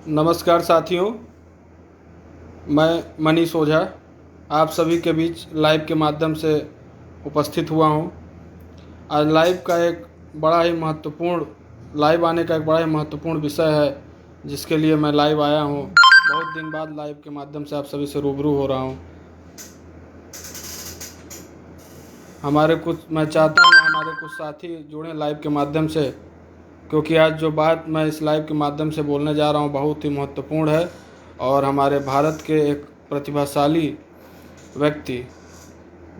नमस्कार साथियों, मैं मनीष ओझा आप सभी के बीच लाइव के माध्यम से उपस्थित हुआ हूं। आज लाइव आने का एक बड़ा ही महत्वपूर्ण विषय है जिसके लिए मैं लाइव आया हूं। बहुत दिन बाद लाइव के माध्यम से आप सभी से रूबरू हो रहा हूं। मैं चाहता हूं हमारे कुछ साथी जुड़ें लाइव के माध्यम से, क्योंकि आज जो बात मैं इस लाइव के माध्यम से बोलने जा रहा हूं बहुत ही महत्वपूर्ण है और हमारे भारत के एक प्रतिभाशाली व्यक्ति,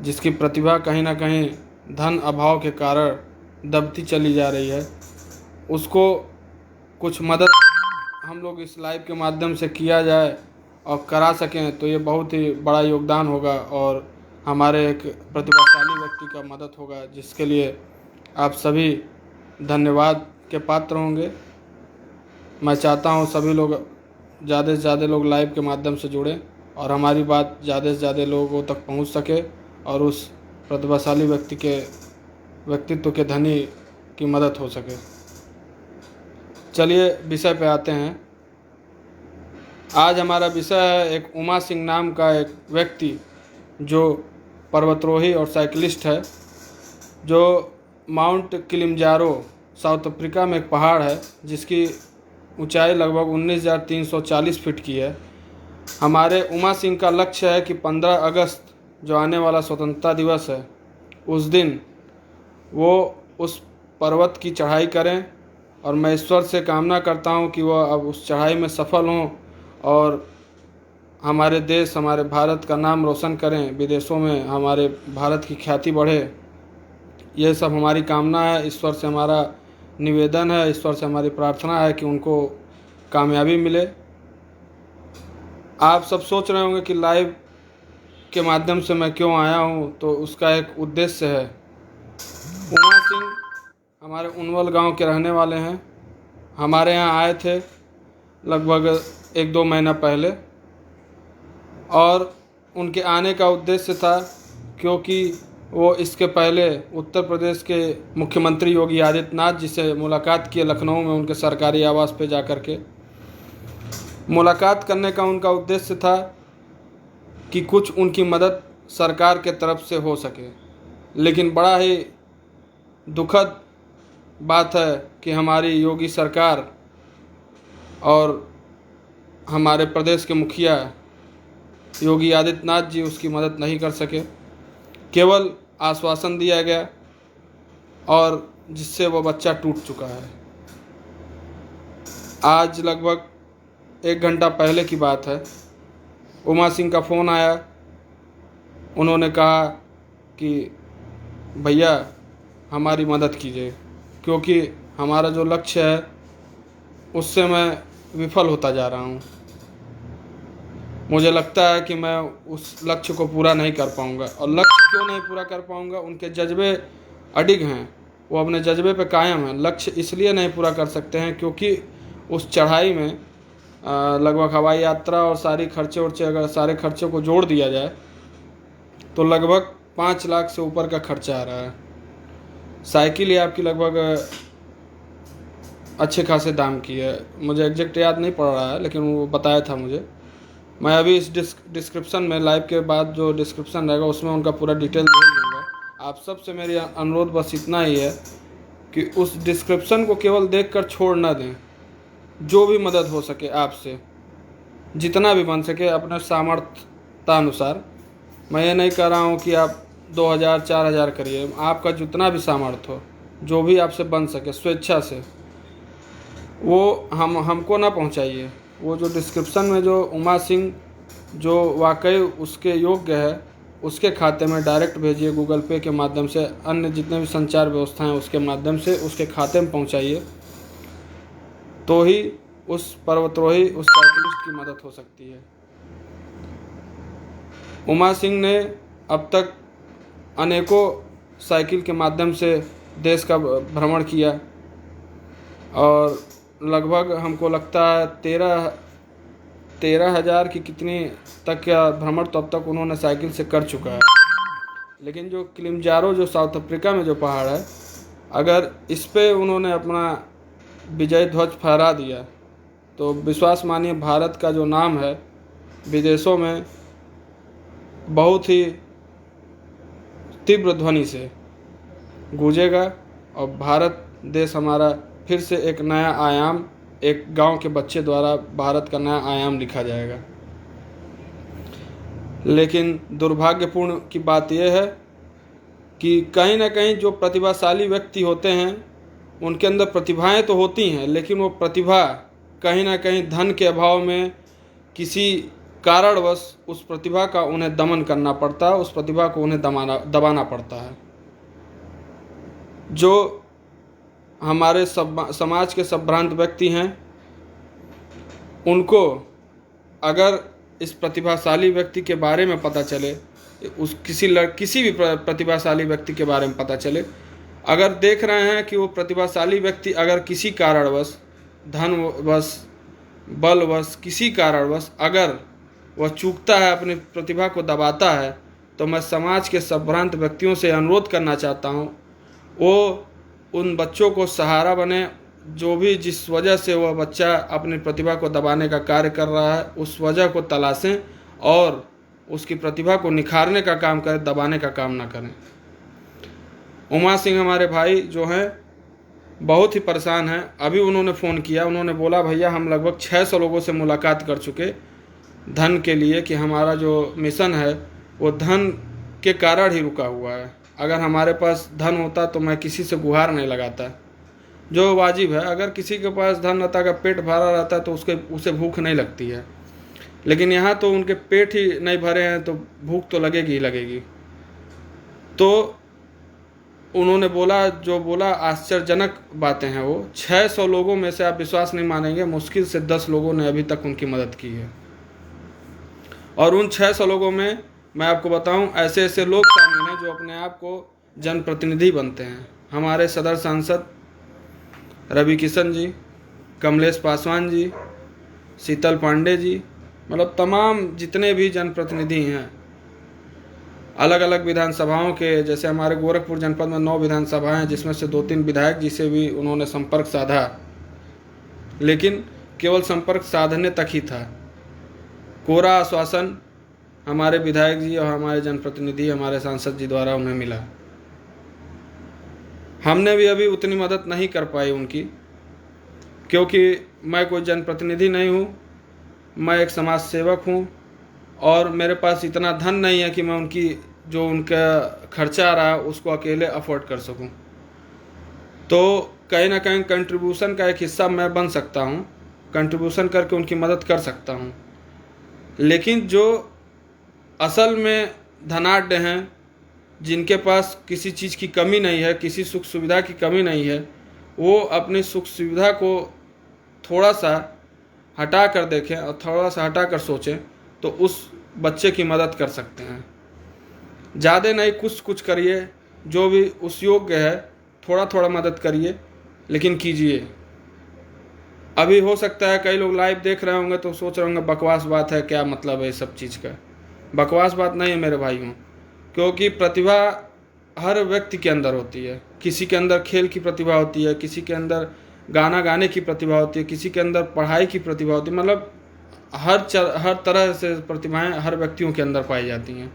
जिसकी प्रतिभा कहीं ना कहीं धन अभाव के कारण दबती चली जा रही है, उसको कुछ मदद हम लोग इस लाइव के माध्यम से किया जाए और करा सकें तो ये बहुत ही बड़ा योगदान होगा और हमारे एक प्रतिभाशाली व्यक्ति का मदद होगा, जिसके लिए आप सभी धन्यवाद के पात्र होंगे। मैं चाहता हूं सभी लोग ज़्यादा से ज़्यादा लोग लाइव के माध्यम से जुड़ें और हमारी बात ज़्यादा से ज़्यादा लोगों तक पहुंच सके और उस प्रतिभाशाली व्यक्तित्व के धनी की मदद हो सके। चलिए विषय पे आते हैं। आज हमारा विषय है एक उमा सिंह नाम का एक व्यक्ति जो पर्वतारोही और साइकिलिस्ट है, जो माउंट किलिमंजारो साउथ अफ्रीका में एक पहाड़ है जिसकी ऊंचाई लगभग 19,340 फीट की है। हमारे उमा सिंह का लक्ष्य है कि 15 अगस्त जो आने वाला स्वतंत्रता दिवस है, उस दिन वो उस पर्वत की चढ़ाई करें और मैं ईश्वर से कामना करता हूं कि वह अब उस चढ़ाई में सफल हों और हमारे देश, हमारे भारत का नाम रोशन करें, विदेशों में हमारे भारत की ख्याति बढ़े। यह सब हमारी कामना है। ईश्वर से हमारा निवेदन है, ईश्वर से हमारी प्रार्थना है कि उनको कामयाबी मिले। आप सब सोच रहे होंगे कि लाइव के माध्यम से मैं क्यों आया हूं, तो उसका एक उद्देश्य है। उमा सिंह हमारे उनवल गांव के रहने वाले हैं। हमारे यहाँ आए थे लगभग 1-2 महीना पहले और उनके आने का उद्देश्य था क्योंकि वो इसके पहले उत्तर प्रदेश के मुख्यमंत्री योगी आदित्यनाथ जी से मुलाकात किए लखनऊ में, उनके सरकारी आवास पे जाकर के मुलाकात करने का उनका उद्देश्य था कि कुछ उनकी मदद सरकार के तरफ से हो सके। लेकिन बड़ा ही दुखद बात है कि हमारी योगी सरकार और हमारे प्रदेश के मुखिया योगी आदित्यनाथ जी उसकी मदद नहीं कर सके। केवल आश्वासन दिया गया और जिससे वो बच्चा टूट चुका है। आज लगभग 1 घंटा पहले की बात है, उमा सिंह का फ़ोन आया। उन्होंने कहा कि भैया हमारी मदद कीजिए, क्योंकि हमारा जो लक्ष्य है उससे मैं विफल होता जा रहा हूँ। मुझे लगता है कि मैं उस लक्ष्य को पूरा नहीं कर पाऊँगा। और लक्ष्य क्यों नहीं पूरा कर पाऊँगा? उनके जज्बे अडिग हैं, वो अपने जज्बे पे कायम हैं। लक्ष्य इसलिए नहीं पूरा कर सकते हैं क्योंकि उस चढ़ाई में लगभग हवाई यात्रा और सारी खर्चे वर्चे, अगर सारे खर्चों को जोड़ दिया जाए तो लगभग 5 लाख से ऊपर का खर्चा आ रहा है। साइकिल ही आपकी लगभग अच्छे खासे दाम की है। मुझे एग्जैक्ट याद नहीं पड़ रहा है, लेकिन वो बताया था मुझे। मैं अभी इस डिस्क्रिप्शन में, लाइव के बाद जो डिस्क्रिप्शन रहेगा उसमें उनका पूरा डिटेल भेज दूँगा। आप सबसे मेरी अनुरोध बस इतना ही है कि उस डिस्क्रिप्शन को केवल देखकर छोड़ ना दें। जो भी मदद हो सके आपसे, जितना भी बन सके अपने सामर्थ्यानुसार। मैं ये नहीं कह रहा हूँ कि आप 2,000-4,000 करिए, आपका जितना भी सामर्थ्य हो, जो भी आपसे बन सके स्वेच्छा से, वो हमको ना पहुँचाइए। वो जो डिस्क्रिप्शन में जो उमा सिंह जो वाकई उसके योग्य है, उसके खाते में डायरेक्ट भेजिए, गूगल पे के माध्यम से, अन्य जितने भी संचार व्यवस्थाएं हैं उसके माध्यम से उसके खाते में पहुंचाइए, तो ही उस पर्वतारोही, उस साइकिलिस्ट की मदद हो सकती है। उमा सिंह ने अब तक अनेकों साइकिल के माध्यम से देश का भ्रमण किया और लगभग हमको लगता है 13,000 की कितनी तक का भ्रमण तो अब तक उन्होंने साइकिल से कर चुका है। लेकिन जो किलिमंजारो, जो साउथ अफ्रीका में जो पहाड़ है, अगर इस पे उन्होंने अपना विजय ध्वज फहरा दिया तो विश्वास मानिए भारत का जो नाम है विदेशों में बहुत ही तीव्र ध्वनि से गूंजेगा और भारत देश हमारा फिर से एक नया आयाम, एक गांव के बच्चे द्वारा भारत का नया आयाम लिखा जाएगा। लेकिन दुर्भाग्यपूर्ण की बात यह है कि कहीं ना कहीं जो प्रतिभाशाली व्यक्ति होते हैं उनके अंदर प्रतिभाएं तो होती हैं, लेकिन वो प्रतिभा कहीं ना कहीं धन के अभाव में किसी कारणवश उस प्रतिभा का उन्हें दमन करना पड़ता है, उस प्रतिभा को उन्हें दबाना पड़ता है। जो हमारे समाज के संभ्रांत व्यक्ति हैं उनको अगर इस प्रतिभाशाली व्यक्ति के बारे में पता चले, किसी भी प्रतिभाशाली व्यक्ति के बारे में पता चले, अगर देख रहे हैं कि वो प्रतिभाशाली व्यक्ति अगर किसी कारणवश, धनवश, बलवश, किसी कारणवश अगर वह चूकता है, अपनी प्रतिभा को दबाता है, तो मैं समाज के संभ्रांत व्यक्तियों से अनुरोध करना चाहता हूँ वो उन बच्चों को सहारा बने, जो भी जिस वजह से वह बच्चा अपनी प्रतिभा को दबाने का कार्य कर रहा है उस वजह को तलाशें और उसकी प्रतिभा को निखारने का काम करें, दबाने का काम ना करें। उमा सिंह हमारे भाई जो हैं बहुत ही परेशान हैं। अभी उन्होंने फ़ोन किया, उन्होंने बोला भैया हम लगभग 600 लोगों से मुलाकात कर चुके धन के लिए, कि हमारा जो मिशन है वो धन के कारण ही रुका हुआ है। अगर हमारे पास धन होता तो मैं किसी से गुहार नहीं लगाता, जो वाजिब है। अगर किसी के पास धन रहता, का पेट भरा रहता तो उसे भूख नहीं लगती है, लेकिन यहाँ तो उनके पेट ही नहीं भरे हैं तो भूख तो लगेगी ही लगेगी। तो उन्होंने बोला आश्चर्यजनक बातें हैं वो। 600 लोगों में से आप विश्वास नहीं मानेंगे, मुश्किल से 10 लोगों ने अभी तक उनकी मदद की है। और उन 600 लोगों में मैं आपको बताऊं ऐसे ऐसे लोग शामिल हैं जो अपने आप को जनप्रतिनिधि बनते हैं। हमारे सदर सांसद रवि किशन जी, कमलेश पासवान जी, शीतल पांडे जी, मतलब तमाम जितने भी जनप्रतिनिधि हैं अलग अलग विधानसभाओं के, जैसे हमारे गोरखपुर जनपद में 9 विधानसभाएं हैं जिसमें से 2-3 विधायक जी से भी उन्होंने संपर्क साधा, लेकिन केवल संपर्क साधने तक ही था। कोरा आश्वासन हमारे विधायक जी और हमारे जनप्रतिनिधि, हमारे सांसद जी द्वारा उन्हें मिला। हमने भी अभी उतनी मदद नहीं कर पाई उनकी, क्योंकि मैं कोई जनप्रतिनिधि नहीं हूँ, मैं एक समाज सेवक हूँ और मेरे पास इतना धन नहीं है कि मैं उनका खर्चा आ रहा है उसको अकेले अफोर्ड कर सकूँ। तो कहीं ना कहीं कंट्रीब्यूशन का एक हिस्सा मैं बन सकता हूँ, कंट्रीब्यूशन करके उनकी मदद कर सकता हूँ। लेकिन जो असल में धनाढ्य हैं, जिनके पास किसी चीज़ की कमी नहीं है, किसी सुख सुविधा की कमी नहीं है, वो अपनी सुख सुविधा को थोड़ा सा हटा कर देखें और थोड़ा सा हटा कर सोचें तो उस बच्चे की मदद कर सकते हैं। ज़्यादा नहीं, कुछ करिए, जो भी उस योग्य है थोड़ा थोड़ा मदद करिए, लेकिन कीजिए। अभी हो सकता है कई लोग लाइव देख रहे होंगे तो सोच रहे होंगे बकवास बात है, क्या मतलब है इस सब चीज़ का। बकवास बात नहीं है मेरे भाइयों, क्योंकि प्रतिभा हर व्यक्ति के अंदर होती है। किसी के अंदर खेल की प्रतिभा होती है, किसी के अंदर गाना गाने की प्रतिभा होती है, किसी के अंदर पढ़ाई की प्रतिभा होती है, मतलब हर तरह से प्रतिभाएं हर व्यक्तियों के अंदर पाई जाती हैं।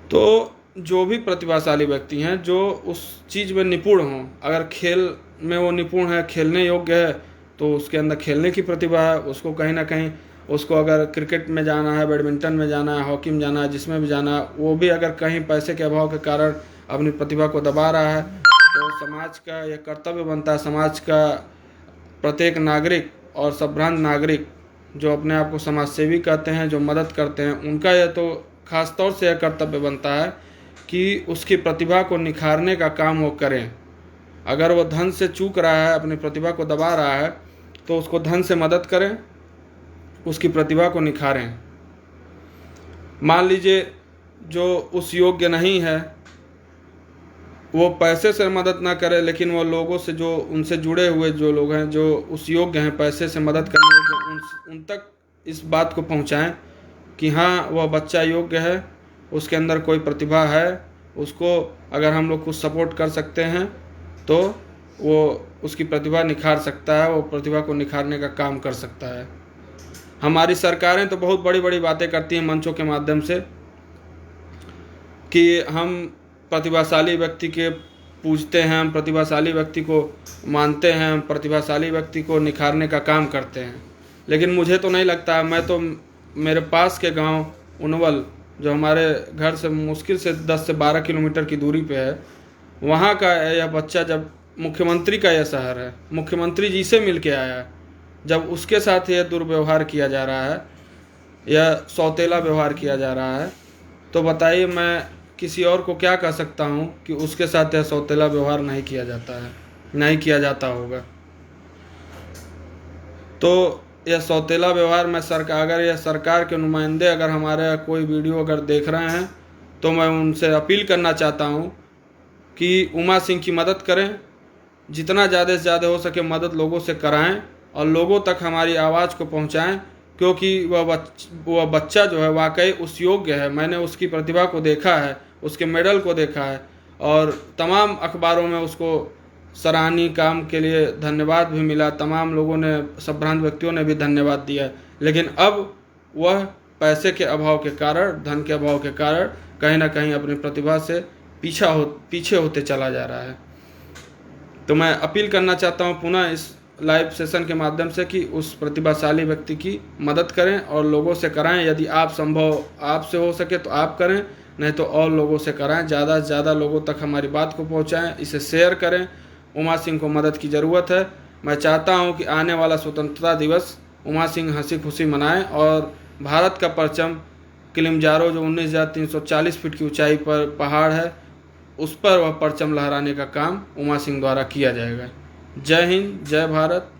तो जो भी प्रतिभाशाली व्यक्ति हैं, जो उस चीज़ में निपुण हों, अगर खेल में वो निपुण है, खेलने योग्य है, तो उसके अंदर खेलने की प्रतिभा है, उसको कहीं ना कहीं उसको अगर क्रिकेट में जाना है, बैडमिंटन में जाना है, हॉकी में जाना है, जिसमें भी जाना है, वो भी अगर कहीं पैसे के अभाव के कारण अपनी प्रतिभा को दबा रहा है, तो समाज का यह कर्तव्य बनता है, समाज का प्रत्येक नागरिक और संभ्रांत नागरिक जो अपने आप को समाज सेवी कहते हैं, जो मदद करते हैं, उनका यह तो खास तौर से यह कर्तव्य बनता है कि उसकी प्रतिभा को निखारने का काम वो करें। अगर वो धन से चूक रहा है, अपनी प्रतिभा को दबा रहा है, तो उसको धन से मदद करें, उसकी प्रतिभा को निखारें। मान लीजिए जो उस योग्य नहीं है वो पैसे से मदद ना करे, लेकिन वो लोगों से जो उनसे जुड़े हुए जो लोग हैं, जो उस योग्य हैं पैसे से मदद करने योग्य, उन तक इस बात को पहुंचाएं कि हाँ वह बच्चा योग्य है, उसके अंदर कोई प्रतिभा है, उसको अगर हम लोग कुछ सपोर्ट कर सकते हैं तो वो उसकी प्रतिभा निखार सकता है, वो प्रतिभा को निखारने का काम कर सकता है। हमारी सरकारें तो बहुत बड़ी बड़ी बातें करती हैं मंचों के माध्यम से कि हम प्रतिभाशाली व्यक्ति के पूजते हैं, हम प्रतिभाशाली व्यक्ति को मानते हैं, हम प्रतिभाशाली व्यक्ति को निखारने का काम करते हैं। लेकिन मुझे तो नहीं लगता। मैं तो मेरे पास के गांव उनवल, जो हमारे घर से मुश्किल से 10 से 12 किलोमीटर की दूरी पे है, वहाँ का यह बच्चा, जब मुख्यमंत्री का यह शहर है, मुख्यमंत्री जी से मिल के आया है, जब उसके साथ यह दुर्व्यवहार किया जा रहा है, यह सौतेला व्यवहार किया जा रहा है, तो बताइए मैं किसी और को क्या कह सकता हूँ कि उसके साथ यह सौतेला व्यवहार नहीं किया जाता है, नहीं किया जाता होगा। तो यह सौतेला व्यवहार मैं अगर यह सरकार के नुमाइंदे अगर हमारे कोई वीडियो अगर देख रहे हैं, तो मैं उनसे अपील करना चाहता हूँ कि उमा सिंह की मदद करें, जितना ज़्यादा से ज़्यादा हो सके मदद लोगों से कराएं और लोगों तक हमारी आवाज़ को पहुंचाएं, क्योंकि वह बच्चा जो है वाकई उस योग्य है। मैंने उसकी प्रतिभा को देखा है, उसके मेडल को देखा है, और तमाम अखबारों में उसको सराहनीय काम के लिए धन्यवाद भी मिला, तमाम लोगों ने, संभ्रांत व्यक्तियों ने भी धन्यवाद दिया। लेकिन अब वह पैसे के अभाव के कारण, धन के अभाव के कारण कहीं ना कहीं अपनी प्रतिभा से पीछे होते चला जा रहा है। तो मैं अपील करना चाहता हूँ पुनः इस लाइव सेशन के माध्यम से कि उस प्रतिभाशाली व्यक्ति की मदद करें और लोगों से कराएं। यदि आपसे हो सके तो आप करें, नहीं तो और लोगों से कराएं। ज़्यादा से ज़्यादा लोगों तक हमारी बात को पहुंचाएं, इसे शेयर करें। उमा सिंह को मदद की ज़रूरत है। मैं चाहता हूं कि आने वाला स्वतंत्रता दिवस उमा सिंह हंसी खुशी मनाएं और भारत का परचम किलिमंजारो, जो 19,340 फीट की ऊंचाई पर पहाड़ है, उस पर वह परचम लहराने का काम उमा सिंह द्वारा किया जाएगा। जय हिंद, जय भारत।